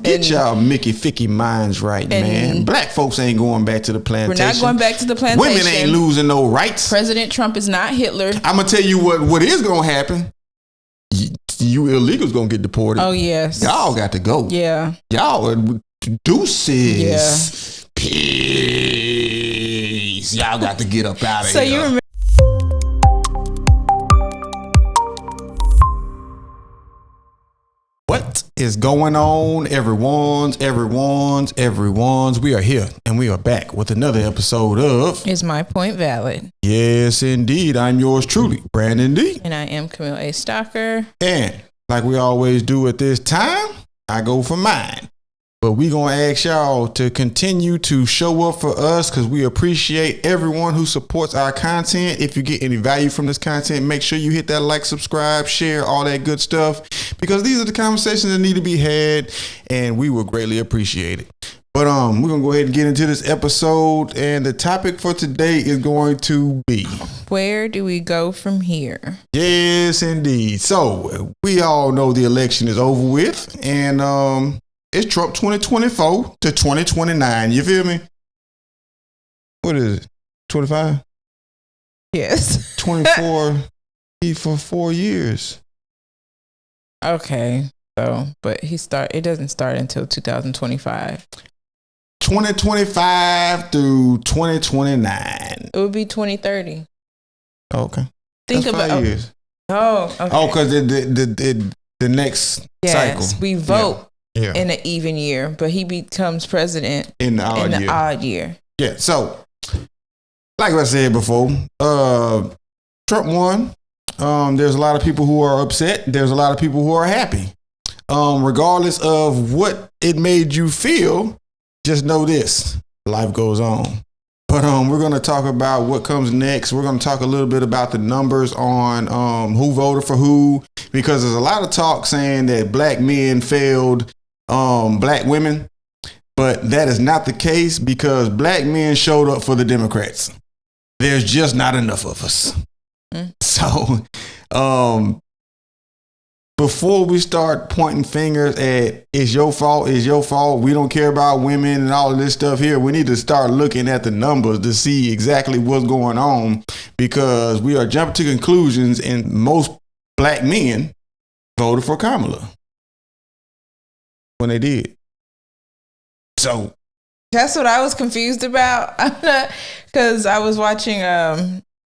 Get y'all Mickey Ficky minds right, man. Black folks ain't going back to the plantation. We're not going back to the plantation. Women ain't losing no rights. President Trump is not Hitler. I'm going to tell you what is going to happen. You illegals going to get deported. Oh, yes. Y'all got to go. Yeah. Y'all deuces. Yeah. Peace. Y'all got to get up out of here. You remember. What is going on, everyone's? We are here and we are back with another episode of Is My Point Valid? Yes, indeed. I'm yours truly, Brandon D. And I am Camille A. Stalker. And like we always do at this time, I go for mine. But we going to ask y'all to continue to show up for us because we appreciate everyone who supports our content. If you get any value from this content, make sure you hit that like, subscribe, share, all that good stuff, because these are the conversations that need to be had and we will greatly appreciate it. But we're going to go ahead and get into this episode, and the topic for today is going to be, where do we go from here? Yes, indeed. So we all know the election is over with, and it's Trump 2024 to 2029. You feel me? What is it? 25? Yes. 24 for 4 years. Okay. So, but it doesn't start until 2025. 2025 through 2029. It would be 2030. Okay. Think That's about 5 years. Oh, okay. Oh, because the next cycle. We vote. Yeah. In an even year, but he becomes president in the odd year. Yeah. So, like I said before, Trump won. There's a lot of people who are upset. There's a lot of people who are happy. Regardless of what it made you feel, just know this: life goes on. But we're going to talk about what comes next. We're going to talk a little bit about the numbers on who voted for who, because there's a lot of talk saying that black men failed black women, but that is not the case, because black men showed up for the Democrats. There's just not enough of us. So before we start pointing fingers at it's your fault, we don't care about women and all of this stuff here, we need to start looking at the numbers to see exactly what's going on, because we are jumping to conclusions, and most black men voted for Kamala when they did. So that's what I was confused about, because I was watching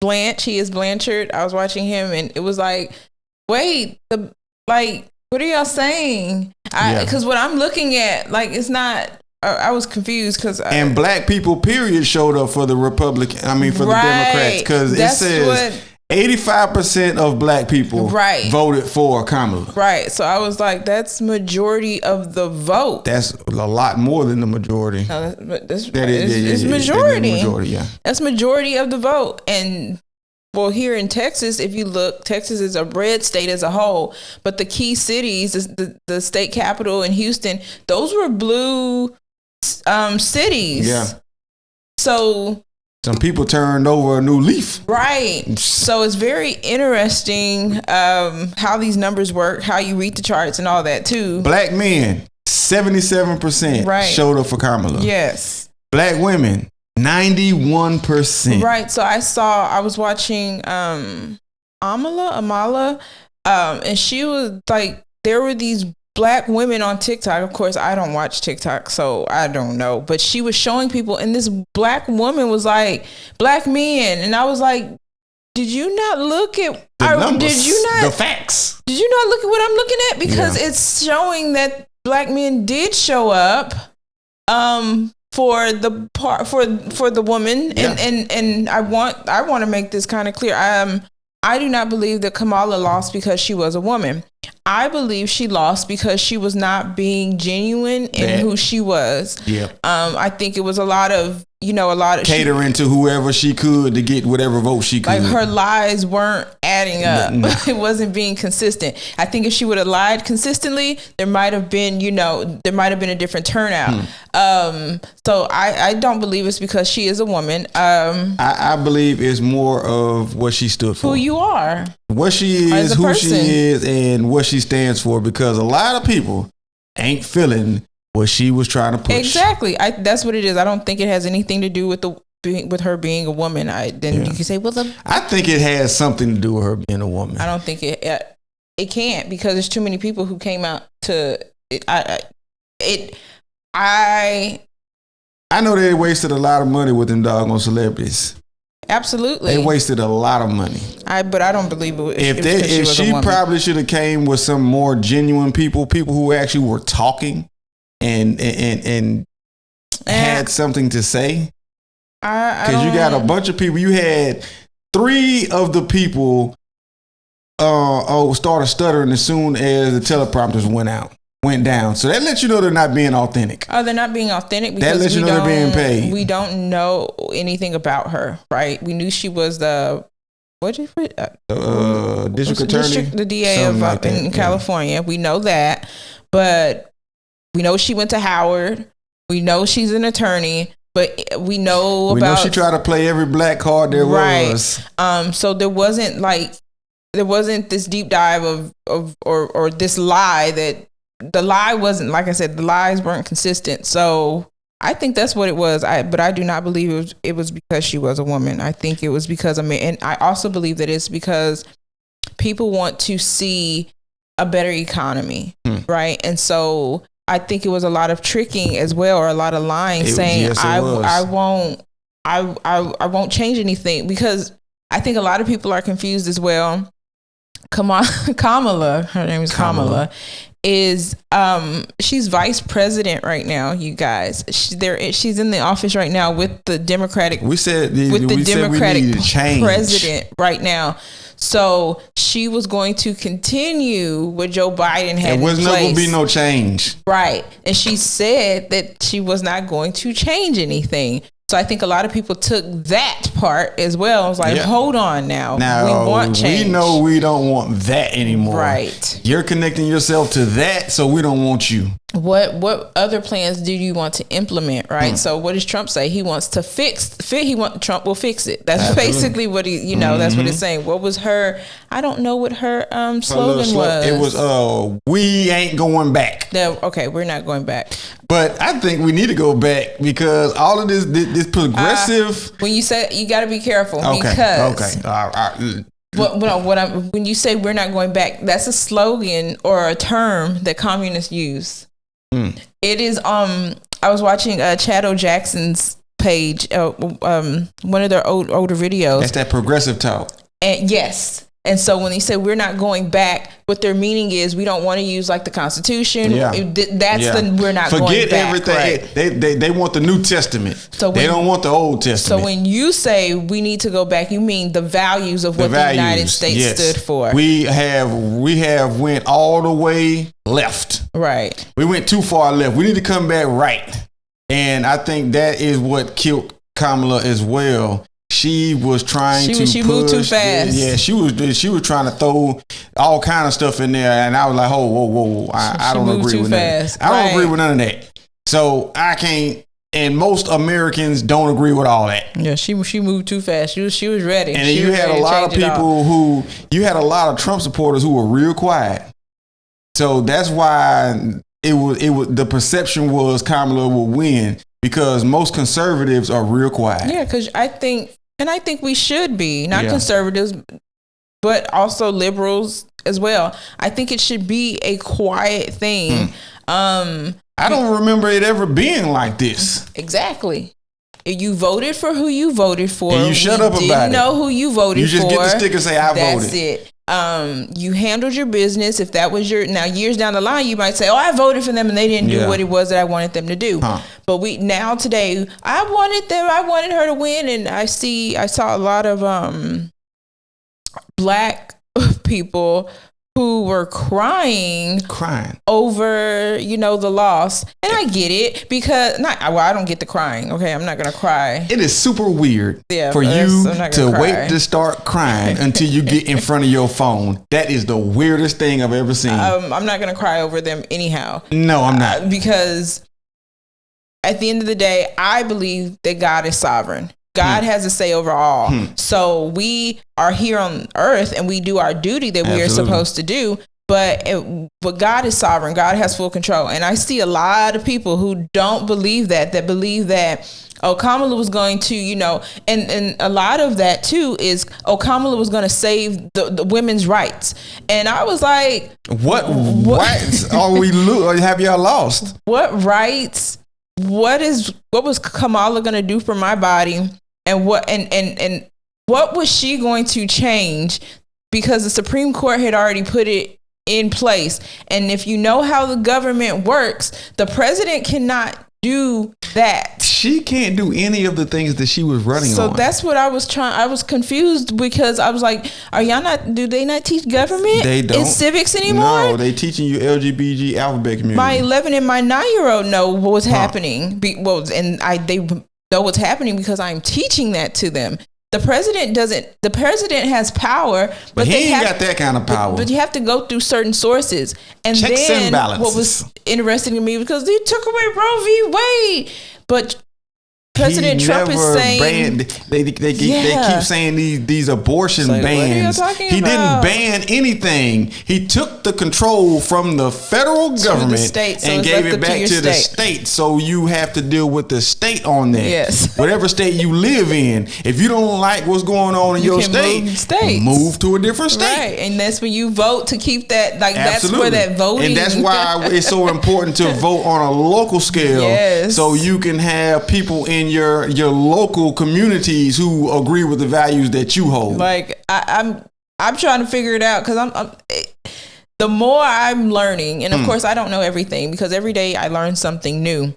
Blanche. He is Blanchard. I was watching him, and it was like, wait, what are y'all saying? Because what I'm looking at, it's not. I was confused and black people period showed up for the Republican. For the Democrats, because it says 85% of black people voted for Kamala. Right. So I was like, that's majority of the vote. That's a lot more than the majority. No, it's majority. Yeah. That's majority of the vote. And well, here in Texas, if you look, Texas is a red state as a whole, but the key cities, the state capital in Houston, those were blue cities. Yeah. So some people turned over a new leaf. Right. So it's very interesting how these numbers work, how you read the charts and all that too. Black men, 77% showed up for Kamala. Yes. Black women, 91%. Right. So I was watching Amala, and she was like, there were these black women on TikTok. Of course, I don't watch TikTok, so I don't know. But she was showing people, and this black woman was like, black men. And I was like, did you not look at the numbers, the facts? Did you not look at what I'm looking at? Because it's showing that black men did show up for the part for the woman. And I want to make this kind of clear. I do not believe that Kamala lost because she was a woman. I believe she lost because she was not being genuine in who she was. Yeah. I think it was a lot of catering to whoever she could to get whatever vote she could. Like her lies weren't adding up. No. It wasn't being consistent. I think if she would have lied consistently, there might have been a different turnout. So I don't believe it's because she is a woman. I believe it's more of what she stood for. Who you are. What she is, who she is, and what she stands for. Because a lot of people ain't feeling what she was trying to push. Exactly. That's what it is. I don't think it has anything to do with with her being a woman. You can say, well, I think it has something to do with her being a woman. I don't think it can't, because there's too many people who came out to it. I know they wasted a lot of money with them doggone celebrities. Absolutely, they wasted a lot of money. But I don't believe it. If she probably should have came with some more genuine people who actually were talking and had something to say. Because you got a bunch of people. You had 3 of the people started stuttering as soon as the teleprompters went down. So that lets you know they're not being authentic. Oh, they're not being authentic because that lets you know they're being paid. We don't know anything about her, right? We knew she was the district attorney, the DA in California. Yeah. We know that, but we know she went to Howard. We know she's an attorney. But we know she tried to play every black card there was. So there wasn't this deep dive or this lie that the lie wasn't, like I said, the lies weren't consistent. So I think that's what it was. But I do not believe it was because she was a woman. I think it was because and I also believe that it's because people want to see a better economy, right? And so I think it was a lot of tricking as well, or a lot of lying, saying I won't change anything, because I think a lot of people are confused as well. Kamala, her name is Kamala, is she's vice president right now, you guys. She's in the office right now with the Democratic. We said president right now. So she was going to continue what Joe Biden had. There was not going to be no change. Right. And she said that she was not going to change anything. So I think a lot of people took that part as well. I was like, hold on now. We want change. We know we don't want that anymore. Right. You're connecting yourself to that, so we don't want you. What other plans do you want to implement, right? So what does Trump say? He wants to Trump will fix it. That's basically what that's what it's saying. What was her, I don't know what her slogan was. It was we ain't going back. Okay, we're not going back. But I think we need to go back, because all of this progressive. When you say, you got to be careful, because when you say we're not going back, that's a slogan or a term that communists use. It is. I was watching Chad Jackson's page, one of their older videos. That's that progressive talk. And yes. And so when they say we're not going back, what their meaning is, we don't want to use like the Constitution. Yeah. We're not going back. Forget everything. Right? They want the New Testament. They don't want the Old Testament. So when you say we need to go back, you mean the values of what the United States stood for. We have went all the way left. Right. We went too far left. We need to come back right. And I think that is what killed Kamala as well. She was trying to push. She moved too fast. Yeah, she was trying to throw all kind of stuff in there, and I was like, whoa. I don't agree with that. I don't agree with none of that. So I can't. And most Americans don't agree with all that. Yeah, she moved too fast. She was ready. And then you had a lot of people you had a lot of Trump supporters who were real quiet. So that's why it was the perception was Kamala would win, because most conservatives are real quiet. Yeah, because I think we should be, not conservatives, but also liberals as well. I think it should be a quiet thing. I don't remember it ever being like this. Exactly. You voted for who you voted for. And you shut up about it. Didn't know who you voted for. You just get the stick and say, I voted. That's it. You handled your business. If that was now years down the line, you might say, I voted for them and they didn't do what it was that I wanted them to do. But today, I wanted her to win. And I saw a lot of black people who were crying over, the loss. And I get it, because I don't get the crying. Okay, I'm not going to cry. It is super weird for you to wait to start crying until you get in front of your phone. That is the weirdest thing I've ever seen. I'm not going to cry over them anyhow. No, I'm not. Because at the end of the day, I believe that God is sovereign. God has a say over all. So we are here on earth and we do our duty that we are supposed to do. But God is sovereign. God has full control. And I see a lot of people who don't believe that believe that, Kamala was going to, and a lot of that too is, Kamala was going to save the women's rights. And I was like, what rights are we have y'all lost? What rights? What was Kamala going to do for my body? And what was she going to change? Because the Supreme Court had already put it in place. And if you know how the government works, the president cannot do that. She can't do any of the things that she was running on. So that's what I was confused, because I was like, do they not teach government in civics anymore? No, they teaching you LGBT alphabet community. My 11 and my 9-year-old know what was happening. They know what's happening because I'm teaching that to them. The president doesn't. The president has power, but he ain't got that kind of power. But you have to go through certain sources. And checks then and balances. What was interesting to me, because they took away Roe v. Wade, but President Trump is saying they keep saying these abortion bans. He didn't ban anything. He took the control from the federal government and gave it back to the state. So you have to deal with the state on that. Yes. Whatever state you live in. If you don't like what's going on in your state, move to a different state. Right. And that's when you vote to keep that. That's where that voting. And that's why it's so important to vote on a local scale. Yes. So you can have people in your local communities who agree with the values that you hold. Like I'm trying to figure it out, because the more I'm learning, and of course I don't know everything, because every day I learn something new.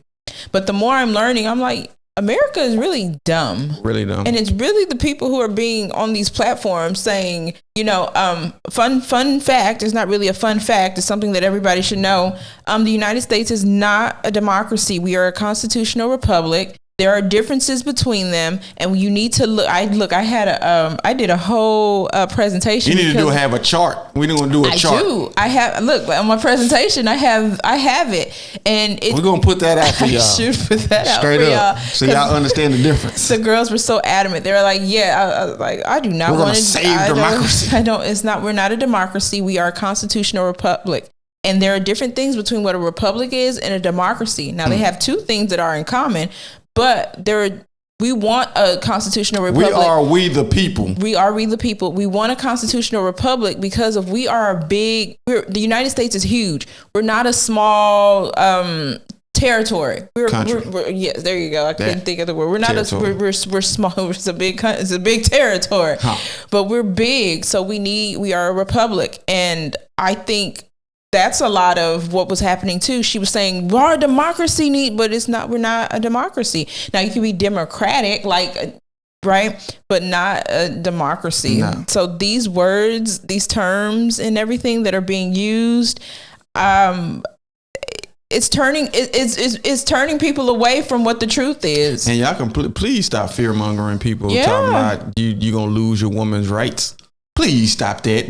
But the more I'm learning, I'm like, America is really dumb. Really dumb. And it's really the people who are being on these platforms saying, fun fact. It's not really a fun fact. It's something that everybody should know. The United States is not a democracy. We are a constitutional republic. There are differences between them, and you need to look. I did a whole presentation. You need to have a chart. We need to do a chart. I have on my presentation. I have it, and we're gonna put that out for y'all. I should put that out straight for up, y'all, so y'all understand the difference. The girls were so adamant. They were like, I do not want to save democracy. It's not. We're not a democracy. We are a constitutional republic. And there are different things between what a republic is and a democracy. Now they have two things that are in common. But we want a constitutional republic. We the people. We are we the people. We want a constitutional republic because the United States is huge. We're not a small territory. Yes, there you go. I couldn't think of the word. We're not we're small. It's a big territory. But we're big, so we are a republic. And I think that's a lot of what was happening too. She was saying, we're a democracy, but we're not a democracy. Now you can be democratic, right? But not a democracy. No. So these words, these terms and everything that are being used, it's turning people away from what the truth is. And y'all can please stop fear mongering people talking about you're going to lose your woman's rights. Please stop that.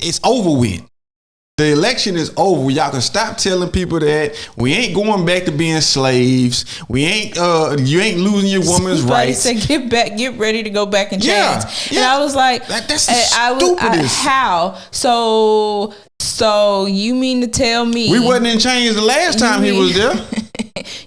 It's over with. The election is over. Y'all can stop telling people that we ain't going back to being slaves. We ain't. You ain't losing your woman's rights. Said, get ready to go back and change. Yeah. And I was like, that's the stupidest. How? So you mean to tell me we wasn't in change the last time he was there?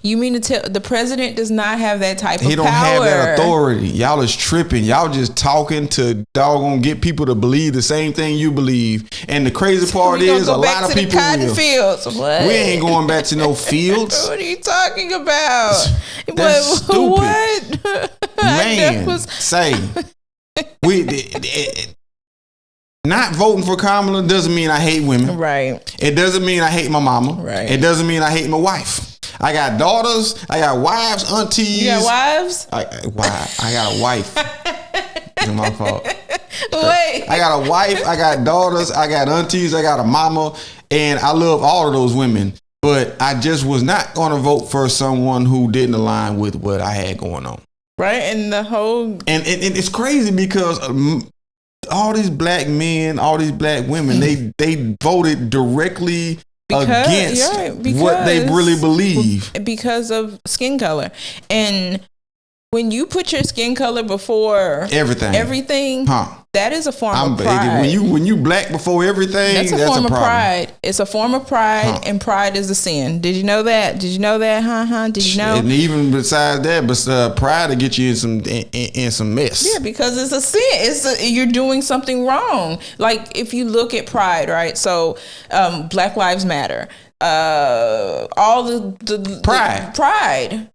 You mean to tell the president does not have that type of power? He don't have that authority. Y'all is tripping. Y'all just talking to doggone get people to believe the same thing you believe. And the crazy part is a lot of people will. Fields. What? We ain't going back to no fields. What are you talking about? That's stupid. What? Man, not voting for Kamala doesn't mean I hate women. Right. It doesn't mean I hate my mama. Right. It doesn't mean I hate my wife. I got daughters. I got wives, aunties. You got wives? I got a wife. It's my fault. Wait. I got a wife. I got daughters. I got aunties. I got a mama. And I love all of those women. But I just was not going to vote for someone who didn't align with what I had going on. Right. And the whole. And it's crazy because all these black men, all these black women, they voted directly against what they really believe because of skin color. And When you put your skin color before everything, that is a form of pride. When you black before everything, that's a form of pride. It's a form of pride, and pride is a sin. Did you know that? Did you know that? Did you know? And even besides that, pride will get you in some mess. Yeah, because it's a sin. You're doing something wrong. Like if you look at pride, right? So, Black Lives Matter. All the pride.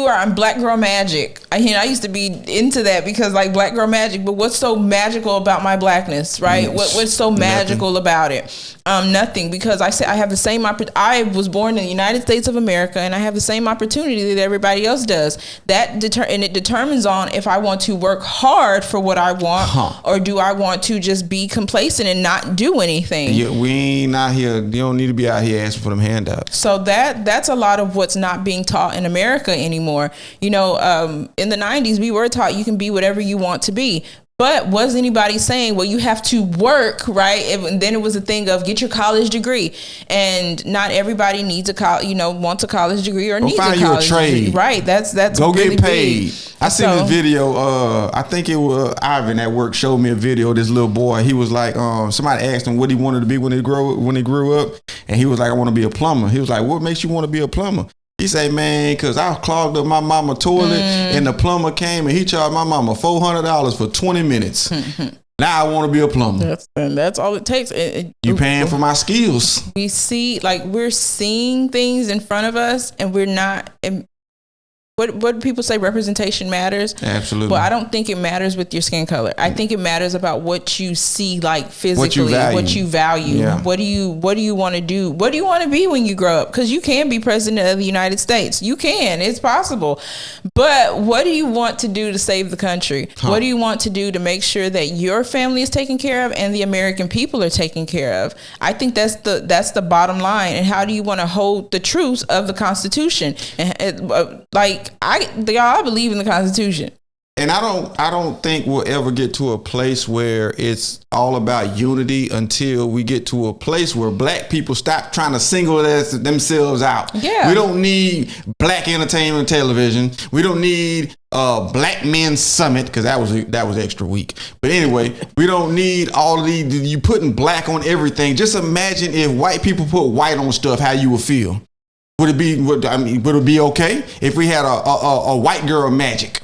I'm Black Girl Magic. I used to be into that because like Black Girl Magic, but what's so magical about my blackness, right? What's so magical about it? Nothing, because I have the same I was born in the United States of America, and I have the same opportunity that everybody else does. And it determines on if I want to work hard for what I want, or do I want to just be complacent and not do anything. Yeah, we ain't out here. You don't need to be out here asking for them handouts. So that's a lot of what's not being taught in America anymore. In the 90s, we were taught you can be whatever you want to be. But was anybody saying, well, you have to work, right? And then it was a thing of get your college degree, and not everybody needs wants a college degree or needs a college degree. Right? That's go really get paid. Big. I seen this video. I think it was Ivan at work showed me a video of this little boy. He was like, somebody asked him what he wanted to be when he grew up, and he was like, I want to be a plumber. He was like, what makes you want to be a plumber? He say, man, because I clogged up my mama toilet and the plumber came and he charged my mama $400 for 20 minutes. Now I want to be a plumber. That's all it takes. You paying for my skills. We're seeing things in front of us, and we're not. What do people say? Representation matters. Absolutely. Well, I don't think it matters with your skin color. I think it matters about what you see, like physically, what you value. Yeah. What do you want to do? What do you want to be when you grow up? Because you can be president of the United States. You can. It's possible. But what do you want to do to save the country? What do you want to do to make sure that your family is taken care of and the American people are taken care of? I think that's the bottom line. And how do you want to hold the truths of the Constitution? And I believe in the Constitution. And I don't think we'll ever get to a place where it's all about unity until we get to a place where black people stop trying to single themselves out. Yeah. We don't need black entertainment television. We don't need Black Men's Summit, because that was extra weak. But anyway, we don't need all of these. You putting black on everything. Just imagine if white people put white on stuff, how you would feel. Would it be okay if we had a white girl magic?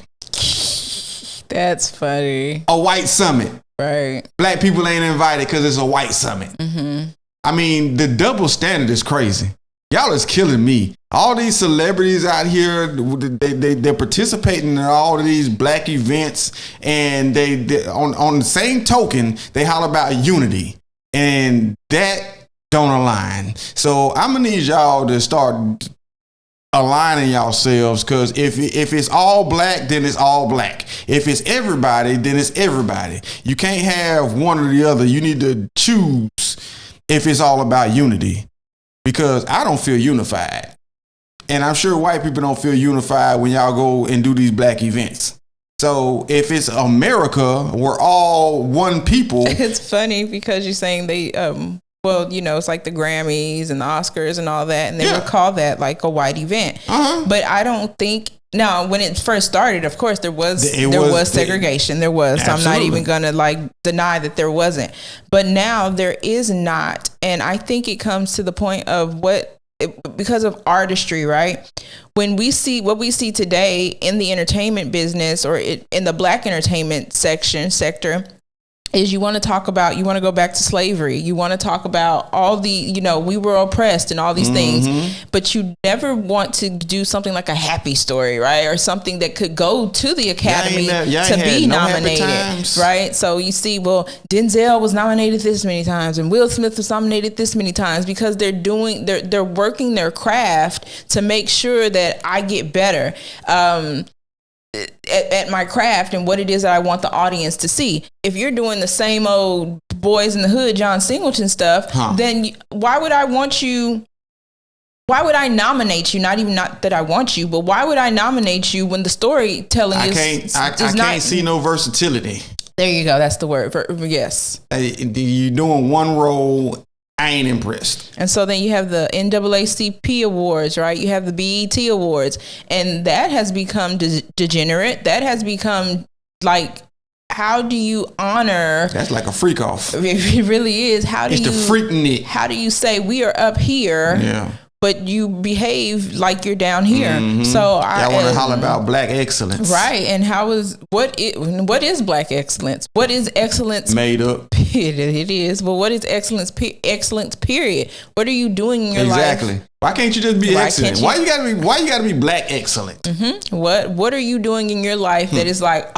That's funny. A white summit. Right. Black people ain't invited because it's a white summit. Mm-hmm. I mean, the double standard is crazy. Y'all is killing me. All these celebrities out here, they're participating in all of these black events, and they on the same token, they holler about unity, and that don't align. So I'm gonna need y'all to start aligning yourselves, because if it's all black, then it's all black. If it's everybody, then it's everybody. You can't have one or the other. You need to choose if it's all about unity, because I don't feel unified, and I'm sure white people don't feel unified when y'all go and do these black events. So if it's America, we're all one people. It's funny because you're saying they well, it's like the Grammys and the Oscars and all that, and they would call that like a white event. But I don't think, now when it first started, of course there was segregation. There was. So I'm not even gonna like deny that there wasn't. But now there is not, and I think it comes to the point of because of artistry, right? When we see what we see today in the entertainment business, or in the black entertainment sector, is you want to go back to slavery. You want to talk about all the, we were oppressed and all these things, but you never want to do something like a happy story, right? Or something that could go to the Academy to be nominated, right? So you see, well, Denzel was nominated this many times and Will Smith was nominated this many times, because they're working their craft to make sure that I get better. At my craft and what it is that I want the audience to see. If you're doing the same old Boys in the Hood, John Singleton stuff, then why would I want you? Why would I nominate you? Not that I want you, but why would I nominate you when the storytelling is I can't see no versatility. There you go. That's the word. Yes. You're doing one role I ain't impressed. And so then you have the NAACP awards, right? You have the BET awards, and that has become degenerate. That has become like, how do you honor? That's like a freak off. It really is. It's the freaking it. How do you say we are up here? Yeah. But you behave like you're down here. Mm-hmm. So I want to holler about black excellence, right? And what is black excellence? What is excellence? Made up. It is. But what is excellence? Excellence. Period. What are you doing in your life? Exactly. Why can't you just be excellent? Why you gotta be black excellent? Mm-hmm. What are you doing in your life that is like?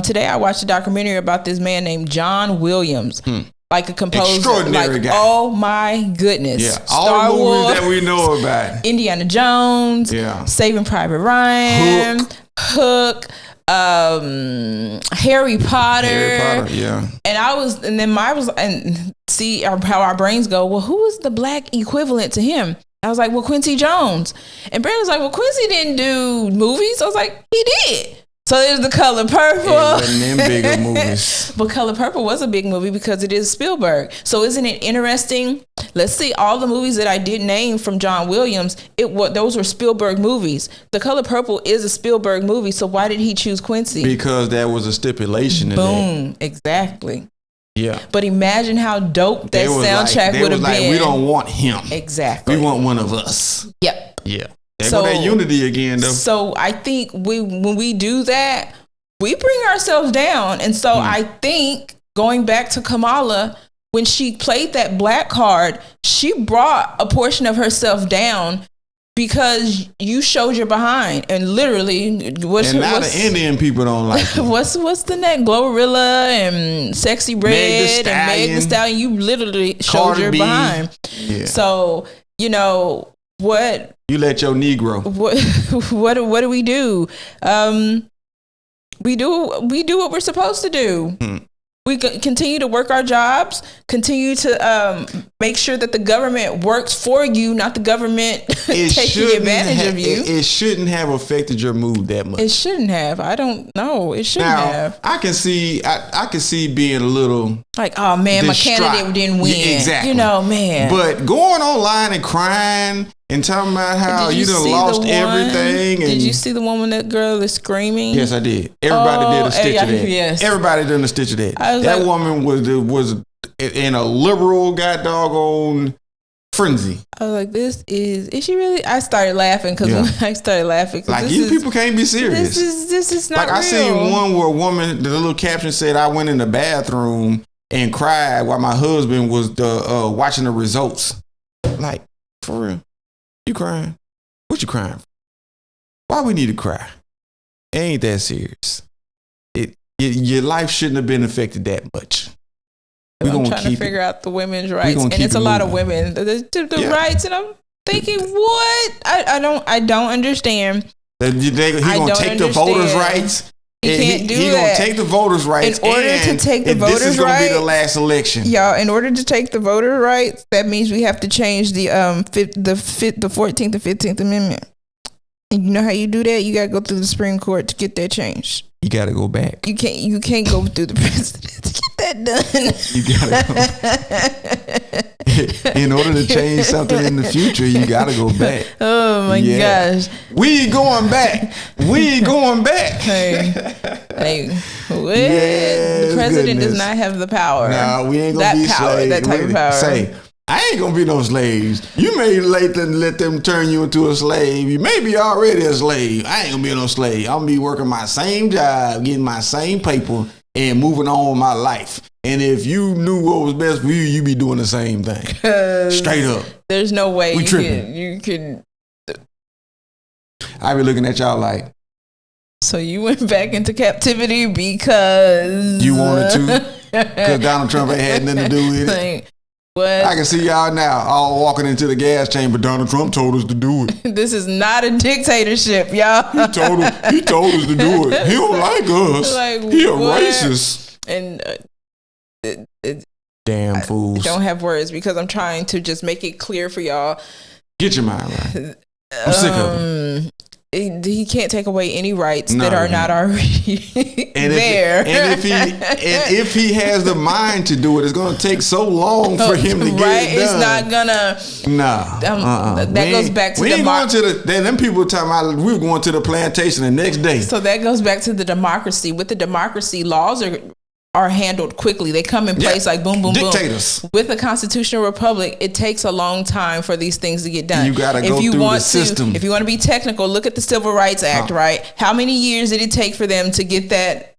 Today I watched a documentary about this man named John Williams. Like a composer, extraordinary guy. Oh my goodness! Yeah, all the movies that we know about. Indiana Jones, Saving Private Ryan, Hook, Harry Potter, yeah. And see how our brains go. Well, who was the black equivalent to him? I was like, well, Quincy Jones. And Brandon was like, well, Quincy didn't do movies. I was like, he did. So there's The Color Purple. It wasn't them bigger movies. But Color Purple was a big movie because it is Spielberg. So isn't it interesting? Let's see, all the movies that I did name from John Williams, those were Spielberg movies. The Color Purple is a Spielberg movie. So why did he choose Quincy? Because that was a stipulation. Boom. Exactly. Yeah. But imagine how dope that soundtrack would have been. We don't want him. Exactly. We want one of us. Yep. Yeah. So that unity again, though. So I think when we do that, we bring ourselves down. And so I think going back to Kamala, when she played that black card, she brought a portion of herself down because you showed your behind. And literally, the Indian people don't like it. What's the next? Glorilla and Sexy Red and Meg Thee Stallion. You literally showed your behind. Yeah. So, what you let your Negro. What do we do? We do what we're supposed to do. We continue to work our jobs, continue to make sure that the government works for you, not the government taking advantage of you. It shouldn't have affected your mood that much. It shouldn't have. I don't know. It shouldn't have. I can see being a little like, oh man, my candidate didn't win. Yeah, exactly. Man. But going online and crying and talking about how you done lost everything. Did you see the one when that girl is screaming? Yes, I did. Everybody did a stitch of that. Yes. Everybody did a stitch of that. That woman was in a liberal doggone frenzy. I was like, is she really? I started laughing because I started laughing. Like, you people can't be serious. This is not real. I seen one where a woman, the little caption said, I went in the bathroom and cried while my husband was watching the results. Like, for real. You crying? What you crying for? Why we need to cry? It ain't that serious. Your life shouldn't have been affected that much. I'm trying to figure out the women's rights, and it's a lot of women. The rights, and I'm thinking, what? I don't understand. He gonna take the voters' rights. He can't do that. He gonna take the voters' rights. In order to take the voters' rights, this is gonna be the last election, y'all. In order to take the voters' rights, that means we have to change the 14th and 15th Amendment. And you know how you do that? You gotta go through the Supreme Court to get that changed. You gotta go back. You can't go through the president to get that done. You gotta go. In order to change something in the future, you gotta go back. Oh my gosh. We going back. Hey, what? Yes, the president does not have the power. No, we ain't gonna be slaves. That type of power. Say, I ain't gonna be no slaves. You may let them turn you into a slave. You may be already a slave. I ain't gonna be no slave. I'm gonna be working my same job, getting my same paper, and moving on with my life. And if you knew what was best for you, you'd be doing the same thing. Straight up. There's no way you can. I be looking at y'all like. So you went back into captivity because you wanted to? Because Donald Trump ain't had nothing to do with it. What? I can see y'all now all walking into the gas chamber. Donald Trump told us to do it. This is not a dictatorship, y'all. He told us to do it. He don't like us. He a racist. And damn fools. I don't have words because I'm trying to just make it clear for y'all. Get your mind right. I'm sick of it. he can't take away any rights that are not already there. If he has the mind to do it, it's going to take so long for him to get it done. It's not gonna. That goes back to them people talking about we were going to the plantation the next day. So that goes back to the democracy. With the democracy, laws are handled quickly. They come in place like boom, boom, Dictators. boom. With a constitutional republic, it takes a long time for these things to get done. You got to go through the system. If you want to be technical, look at the Civil Rights Act, right? How many years did it take for them to get that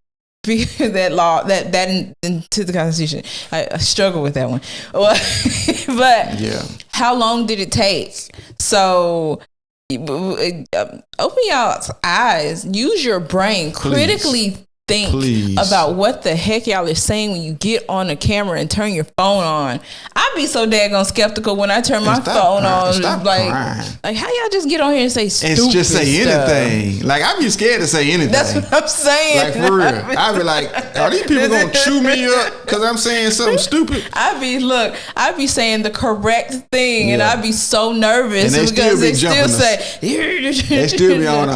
law into the Constitution? I struggle with that one. But how long did it take? So open y'all's eyes. Use your brain. Critically think about what the heck y'all are saying when you get on the camera and turn your phone on. I'd be so daggone skeptical when I turn my phone on. Like how y'all just get on here and say stupid and just say stuff. anything. Like I'd be scared to say anything. That's what I'm saying. Like for real. I'd be like, are these people gonna chew me up because I'm saying something stupid? I'd be saying the correct thing, and I'd be so nervous because they still say they still be on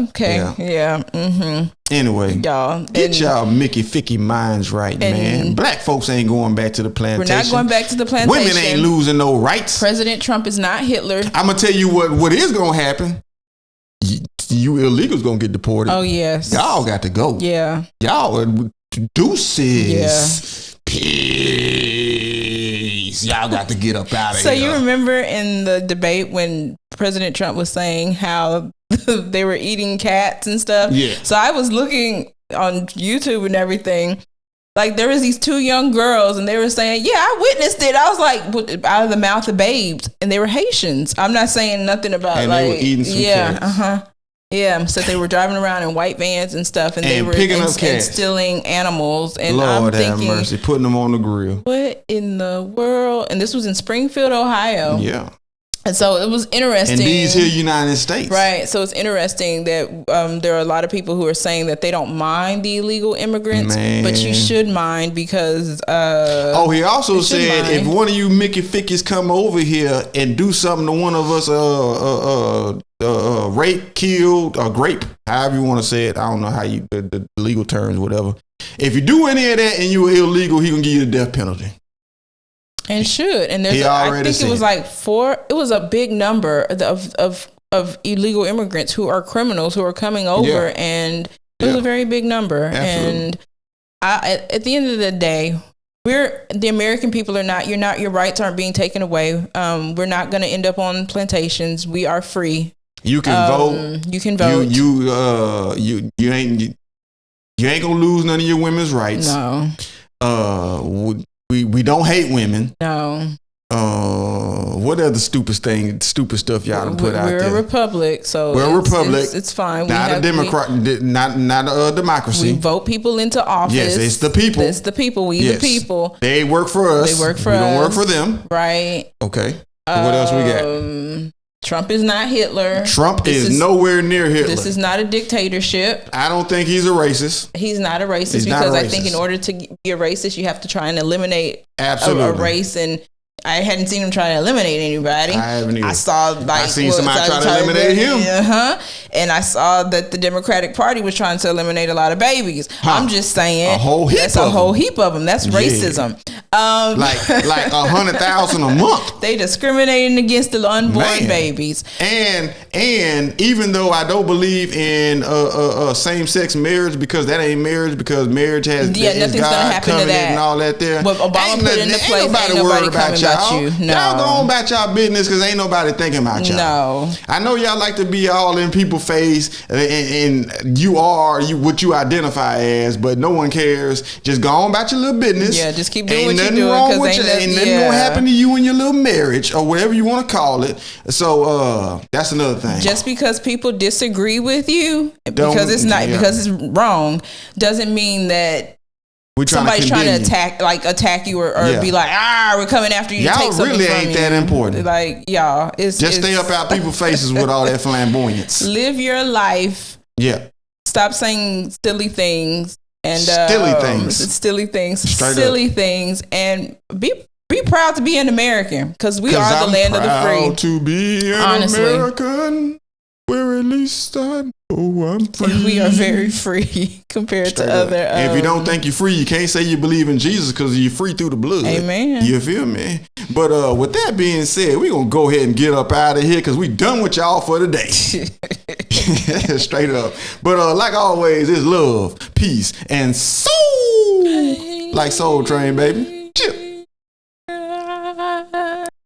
okay, mm-hmm. Anyway, y'all get y'all Mickey Ficky minds right, man. Black folks ain't going back to the plantation. We're not going back to the plantation. Women ain't losing no rights. President Trump is not Hitler. I'm gonna tell you what is gonna happen. You illegals gonna get deported. Oh yes, y'all got to go. Yeah, y'all deuces. Yeah. Peace. Y'all got to get up out of here. So you remember in the debate when President Trump was saying how they were eating cats and stuff? Yeah. So I was looking on YouTube and everything. Like there was these two young girls and they were saying, yeah, I witnessed it. I was like, out of the mouth of babes. And they were Haitians. I'm not saying nothing about and they were eating some cats. Yeah, so they were driving around in white vans and stuff, and they were picking up cats, stealing animals. And Lord I'm thinking, have mercy, putting them on the grill. What in the world? And this was in Springfield, Ohio. Yeah. And so it was interesting. In these here United States. Right. So it's interesting that there are a lot of people who are saying that they don't mind the illegal immigrants, but you should mind because... he also said if one of you Mickey Fickies come over here and do something to one of us, rape, killed, or grape, however you want to say it. I don't know how you, the legal terms, whatever. If you do any of that and you're illegal, he gonna give you the death penalty. And should. And there's I think it was like 4, it was a big number of illegal immigrants who are criminals who are coming over, and it was a very big number. Absolutely. And at the end of the day, the American people are not, your rights aren't being taken away. We're not going to end up on plantations. We are free. You can vote. You can vote. You ain't gonna lose none of your women's rights. No. We don't hate women. No. What other stupid stuff y'all done put out there? We're a republic, so we're a republic. It's fine. Not a democracy. We vote people into office. Yes, it's the people. It's the people. We the people. They work for us. They work for us. We don't work for them. Right. Okay. What else we got? Trump is not Hitler. Trump is nowhere near Hitler. This is not a dictatorship. I don't think he's a racist. He's not a racist because I think in order to be a racist, you have to try and eliminate a race. And I hadn't seen him try to eliminate anybody. I haven't either. I saw somebody try to eliminate him. And I saw that the Democratic Party was trying to eliminate a lot of babies. I'm just saying a whole heap of them. That's racism. Like 100,000 a month. They discriminating against the unborn babies. And even though I don't believe in same-sex marriage because that ain't marriage, because marriage has nothing's gonna happen to that and all that there. But Obama put into place. Ain't nobody coming about you. No. Y'all go on about y'all business because ain't nobody thinking about y'all. No. I know y'all like to be all in people's face and you are what you identify as, but no one cares. Just go on about your little business. Yeah, just keep doing what you're doing. Ain't nothing gonna happen to you in your little marriage or whatever you want to call it. So that's another thing. Just because people disagree with you because it's wrong doesn't mean that somebody's trying to attack you or be like, we're coming after you. Y'all to take something really from ain't you. that important. Like y'all, stay up out people's faces with all that flamboyance. Live your life. Yeah. Stop saying silly things and silly things, and be proud to be an American because we are the land of the free. To be an American. We're Christ, I know I'm free. We are very free compared Straight to up. other. And if you don't think you're free, you can't say you believe in Jesus because you're free through the blood. Amen. You feel me? But with that being said, we're going to go ahead and get up out of here because we done with y'all for the day. Straight up. But like always, it's love, peace, and soul. Like Soul Train, baby.